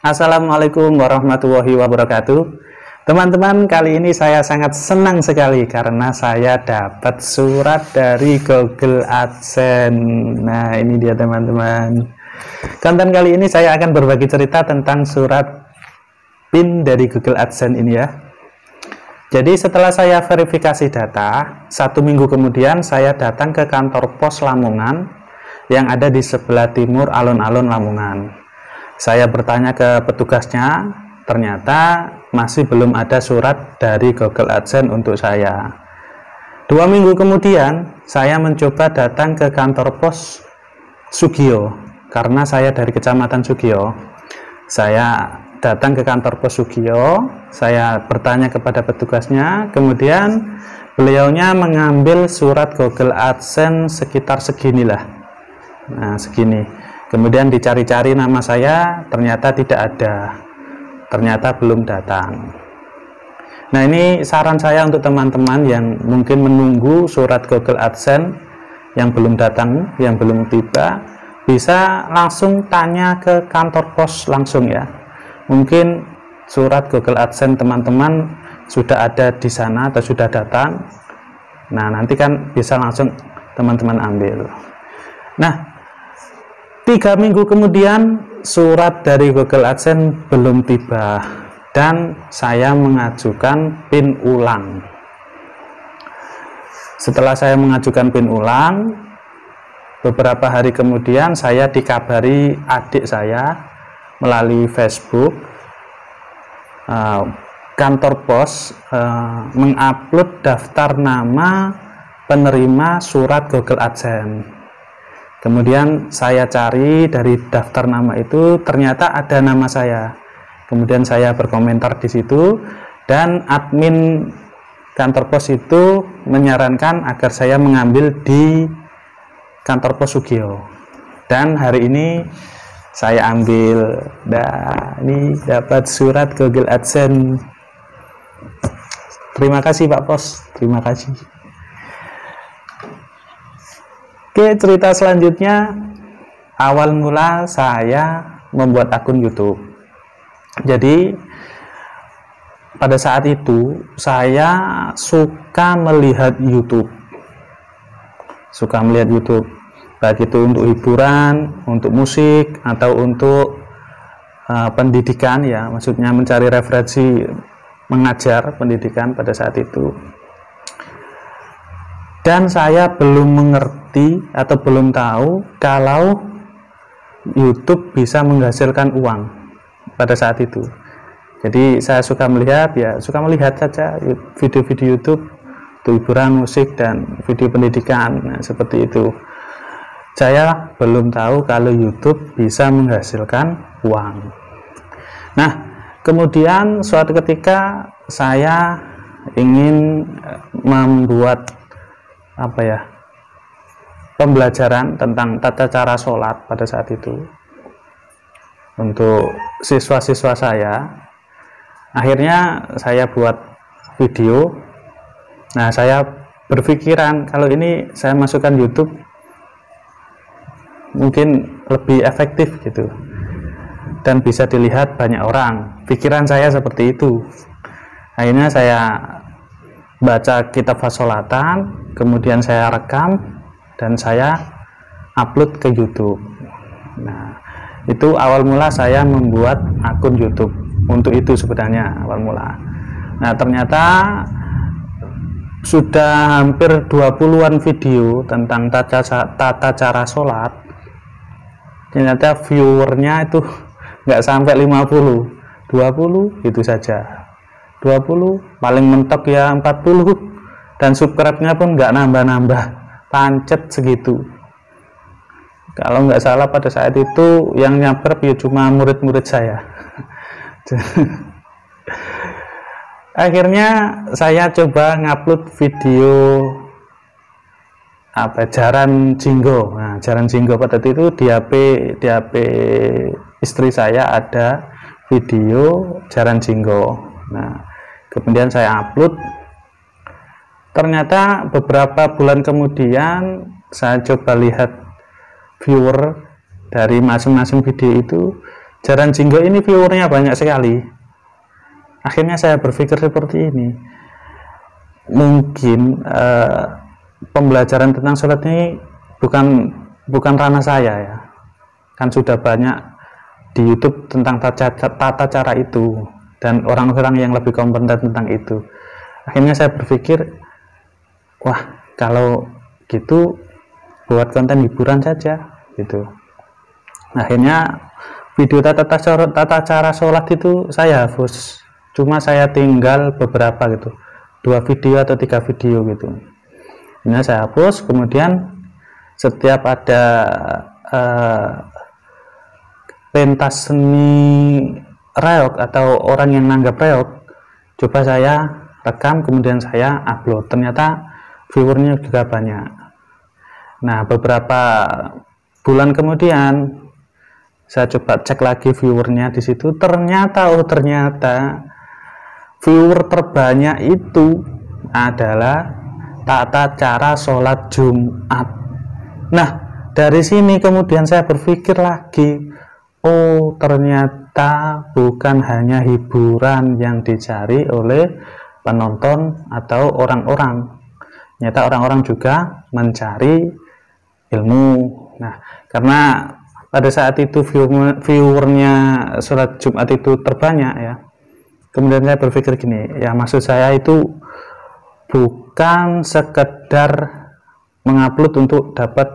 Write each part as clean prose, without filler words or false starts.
Assalamualaikum warahmatullahi wabarakatuh. Teman-teman, kali ini saya sangat senang sekali karena saya dapat surat dari Google AdSense. Nah, ini dia teman-teman. Konten kali ini saya akan berbagi cerita tentang surat PIN dari Google AdSense ini ya. Jadi setelah saya verifikasi data, 1 minggu kemudian saya datang ke kantor pos Lamongan yang ada di sebelah timur alun-alun Lamongan. Saya bertanya ke petugasnya, ternyata masih belum ada surat dari Google AdSense untuk saya. 2 minggu kemudian, saya mencoba datang ke kantor pos Sugio, karena saya dari Kecamatan Sugio. Saya datang ke kantor pos Sugio, saya bertanya kepada petugasnya, kemudian beliaunya mengambil surat Google AdSense sekitar seginilah. Nah, segini. Kemudian dicari-cari nama saya, ternyata tidak ada, ternyata belum datang. Nah, ini saran saya untuk teman-teman yang mungkin menunggu surat Google AdSense yang belum datang, yang belum tiba, bisa langsung tanya ke kantor pos langsung ya. Mungkin surat Google AdSense teman-teman sudah ada di sana atau sudah datang. Nah, nanti kan bisa langsung teman-teman ambil. Nah, 3 minggu kemudian surat dari Google AdSense belum tiba dan saya mengajukan PIN ulang. Setelah saya mengajukan PIN ulang, beberapa hari kemudian saya dikabari adik saya melalui Facebook, kantor pos mengupload daftar nama penerima surat Google AdSense. Kemudian saya cari dari daftar nama itu, ternyata ada nama saya. Kemudian saya berkomentar di situ dan admin kantor pos itu menyarankan agar saya mengambil di kantor pos Sugio. Dan hari ini saya ambil. Nah, ini dapat surat Google AdSense. Terima kasih Pak Pos, terima kasih. Oke, cerita selanjutnya, awal mula saya membuat akun YouTube. Jadi pada saat itu saya suka melihat YouTube, baik itu untuk hiburan, untuk musik, atau untuk pendidikan ya, maksudnya mencari referensi mengajar pendidikan pada saat itu. Dan saya belum mengerti atau belum tahu kalau YouTube bisa menghasilkan uang pada saat itu. Jadi saya suka melihat saja video-video YouTube untuk hiburan, musik, dan video pendidikan. Nah, seperti itu. Saya belum tahu kalau YouTube bisa menghasilkan uang. Nah, kemudian suatu ketika saya ingin membuat pembelajaran tentang tata cara sholat pada saat itu untuk siswa-siswa saya. Akhirnya saya buat video. Nah, saya berpikiran kalau ini saya masukkan YouTube mungkin lebih efektif gitu dan bisa dilihat banyak orang. Pikiran saya seperti itu. Akhirnya saya baca kitab Fasolatan, kemudian saya rekam dan saya upload ke YouTube. Nah, itu awal mula saya membuat akun YouTube. Untuk itu sebenarnya awal mula. Nah, ternyata sudah hampir 20-an video tentang tata cara sholat. Ternyata viewernya itu nggak sampai 50, 20 itu saja. 20, paling mentok ya 40, dan subscribe-nya pun nggak nambah-nambah, pancet segitu. Kalau nggak salah pada saat itu yang nyabret ya cuma murid-murid saya. Akhirnya saya coba ngupload video Jaran Jinggo. Nah, Jaran Jinggo pada itu di HP istri saya ada video Jaran Jinggo. Nah, kemudian saya upload. Ternyata beberapa bulan kemudian saya coba lihat viewer dari masing-masing video itu Jaran Jinggo ini viewernya banyak sekali. Akhirnya saya berpikir seperti ini, mungkin pembelajaran tentang sholat ini bukan ranah saya ya, kan sudah banyak di YouTube tentang tata cara itu dan orang-orang yang lebih kompeten tentang itu. Akhirnya saya berpikir, wah kalau gitu buat konten hiburan saja gitu. Akhirnya video tata cara sholat itu saya hapus, cuma saya tinggal beberapa gitu, 2 video atau 3 video gitu. Ini saya hapus. Kemudian setiap ada pentas seni reog atau orang yang nanggap reog, coba saya rekam kemudian saya upload. Ternyata viewernya juga banyak. Nah, beberapa bulan kemudian saya coba cek lagi viewernya di situ. Ternyata viewer terbanyak itu adalah tata cara sholat Jumat. Nah, dari sini kemudian saya berpikir lagi, oh ternyata bukan hanya hiburan yang dicari oleh penonton atau orang-orang, ternyata orang-orang juga mencari ilmu. Nah, karena pada saat itu viewernya sholat Jumat itu terbanyak ya, kemudian saya berpikir gini, ya maksud saya itu bukan sekedar mengupload untuk dapat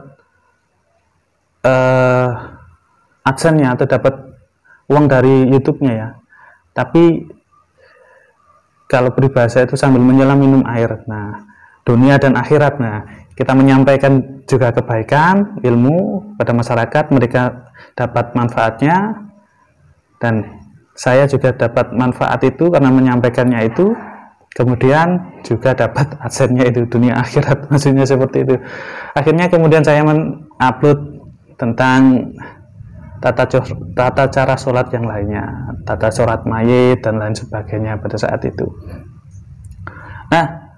adsense-nya atau dapat uang dari YouTube-nya ya, tapi kalau peribahasa itu sambil menyelam minum air. Nah, dunia dan akhirat. Nah, kita menyampaikan juga kebaikan, ilmu pada masyarakat, mereka dapat manfaatnya, dan saya juga dapat manfaat itu karena menyampaikannya itu, kemudian juga dapat adsense-nya itu, dunia akhirat, maksudnya seperti itu. Akhirnya kemudian saya mengupload tentang tata cara sholat yang lainnya, tata sholat mayit dan lain sebagainya pada saat itu. Nah,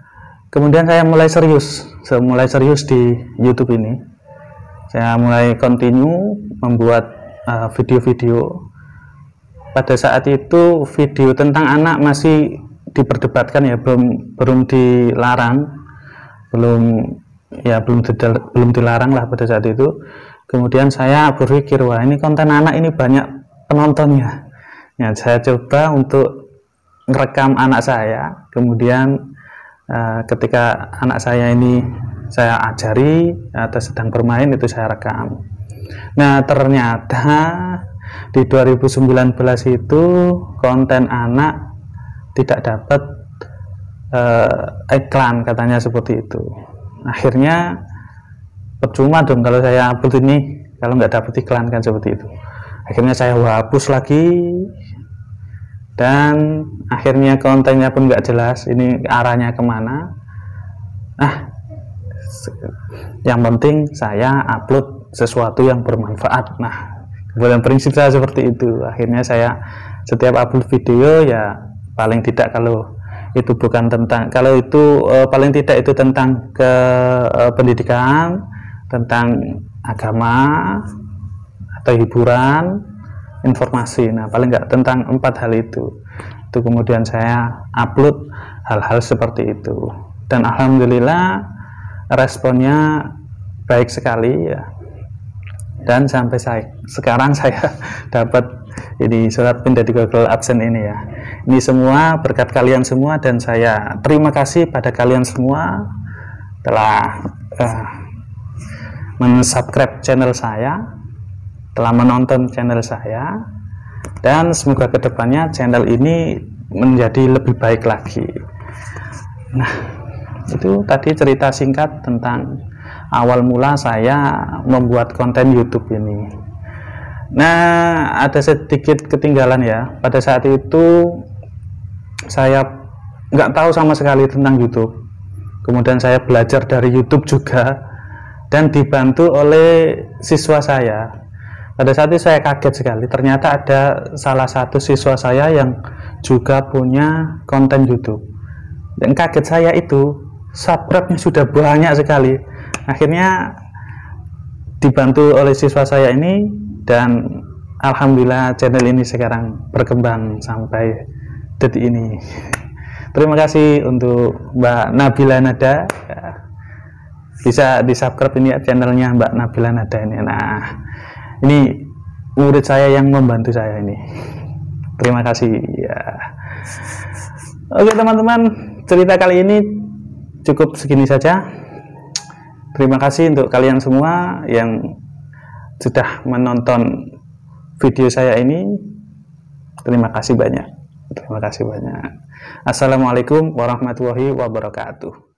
kemudian saya mulai serius di YouTube ini. Saya mulai continue membuat video-video. Pada saat itu video tentang anak masih diperdebatkan ya, belum dilarang, belum dilarang lah pada saat itu. Kemudian saya berpikir, wah ini konten anak ini banyak penontonnya. Ya, saya coba untuk merekam anak saya. Kemudian ketika anak saya ini saya ajari atau sedang bermain, itu saya rekam. Nah, ternyata di 2019 itu konten anak tidak dapat iklan, katanya seperti itu. Akhirnya percuma dong kalau saya upload ini kalau nggak dapat iklan, kan seperti itu. Akhirnya saya hapus lagi, dan akhirnya kontennya pun nggak jelas ini arahnya kemana. Yang penting saya upload sesuatu yang bermanfaat. Nah, kemudian prinsip saya seperti itu. Akhirnya saya setiap upload video ya paling tidak, kalau itu bukan tentang, kalau itu paling tidak itu tentang pendidikan, tentang agama atau hiburan, informasi. Nah, paling nggak tentang 4 hal itu kemudian saya upload hal-hal seperti itu, dan alhamdulillah responnya baik sekali ya, dan sampai sekarang saya dapat ini surat pindah di Google AdSense ini ya. Ini semua berkat kalian semua, dan saya terima kasih pada kalian semua telah men-subscribe channel saya, telah menonton channel saya, dan semoga kedepannya channel ini menjadi lebih baik lagi. Nah, itu tadi cerita singkat tentang awal mula saya membuat konten YouTube ini. Nah, ada sedikit ketinggalan ya, pada saat itu saya nggak tahu sama sekali tentang YouTube. Kemudian saya belajar dari YouTube juga, dan dibantu oleh siswa saya. Pada saat itu saya kaget sekali, ternyata ada salah satu siswa saya yang juga punya konten YouTube. Dan kaget saya itu, subscribe-nya sudah banyak sekali. Akhirnya dibantu oleh siswa saya ini, dan alhamdulillah channel ini sekarang berkembang sampai detik ini. Terima kasih untuk Mbak Nabila Nada, bisa di subscribe ini ya, channelnya Mbak Nabila Nada ini. Nah, ini murid saya yang membantu saya ini. Terima kasih ya. Oke teman-teman, cerita kali ini cukup segini saja. Terima kasih untuk kalian semua yang sudah menonton video saya ini. Terima kasih banyak. Terima kasih banyak. Assalamualaikum warahmatullahi wabarakatuh.